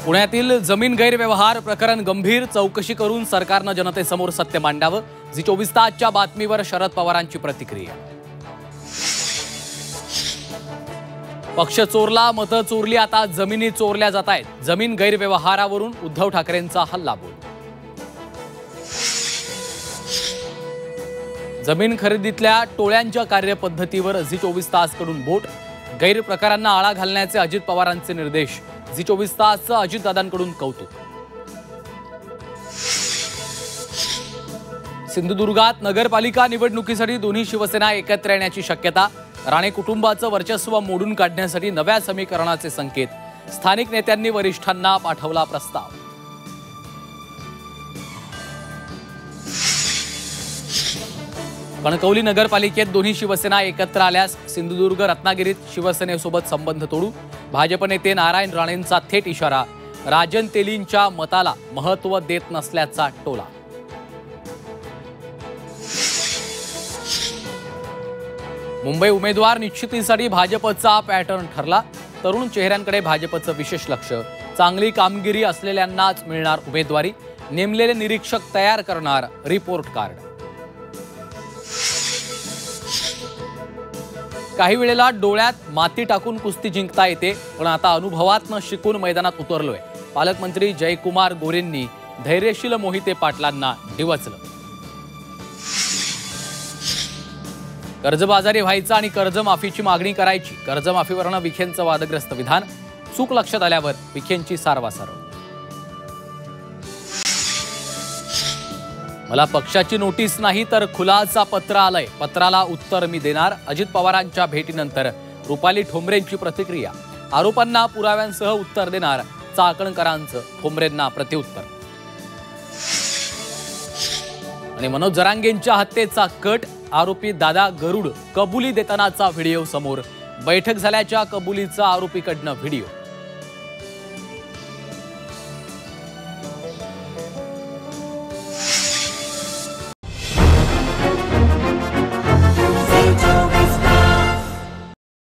पुण्यातील जमीन गैरव्यवहार प्रकरण गंभीर, चौकशी करून सरकारने जनतेसमोर सत्य मांडावं. झी 24 तासच्या बातमीवर शरद पवारांची प्रतिक्रिया. पक्ष चोरला, मतं चोरली, आता जमिनी चोरल्या जात आहेत. जमीन गैरव्यवहारावरून उद्धव ठाकरेंचा हल्लाबोल. जमीन खरेदीतल्या टोळ्यांच्या कार्यपद्धतीवर झी 24 तासकडून बोट. गैरप्रकारांना आळा घालण्याचे अजित पवारांचे निर्देश. झी 24 तासचं अजितदादांकडून कौतुक. सिंधुदुर्गात नगरपालिका निवडणुकीसाठी दोन्ही शिवसेना एकत्र येण्याची शक्यता. राणे कुटुंबाचं वर्चस्व मोडून काढण्यासाठी नव्या समीकरणाचे संकेत. स्थानिक नेत्यांनी वरिष्ठांना पाठवला प्रस्ताव. कणकवली नगरपालिकेत दोन्ही शिवसेना एकत्र आल्यास सिंधुदुर्ग रत्नागिरीत शिवसेनेसोबत संबंध तोडू. भाजप नेते नारायण राणेंचा थेट इशारा. राजन तेलींच्या मताला महत्त्व देत नसल्याचा टोला. मुंबई उमेदवार निश्चितीसाठी भाजपचा पॅटर्न ठरला. तरुण चेहऱ्यांकडे भाजपचं विशेष लक्ष. चांगली कामगिरी असलेल्यांनाच मिळणार उमेदवारी. नेमलेले निरीक्षक तयार करणार रिपोर्ट कार्ड. काही वेळेला डोळ्यात माती टाकून कुस्ती जिंकता येते, पण आता अनुभवातनं शिकून मैदानात उतरलोय. पालकमंत्री जयकुमार गोरेंनी धैर्यशील मोहिते पाटलांना डिवचलं. कर्जबाजारी व्हायचं आणि कर्जमाफीची मागणी करायची. कर्जमाफीवरनं विखेंचं वादग्रस्त विधान. चूक लक्षात आल्यावर विखेंची सारवासारव. मला पक्षाची नोटीस नाही तर खुलासा पत्र आलंय. पत्राला उत्तर मी देणार. अजित पवारांच्या भेटीनंतर रुपाली ठोंबरेंची प्रतिक्रिया. आरोपांना पुराव्यांसह उत्तर देणार. चाकणकरांचं ठोंबरेंना प्रत्युत्तर. आणि मनोज जरांगेंच्या हत्येचा कट. आरोपी दादा गरुड कबुली देतानाचा व्हिडिओ समोर. बैठक झाल्याच्या कबुलीचा आरोपीकडनं व्हिडिओ.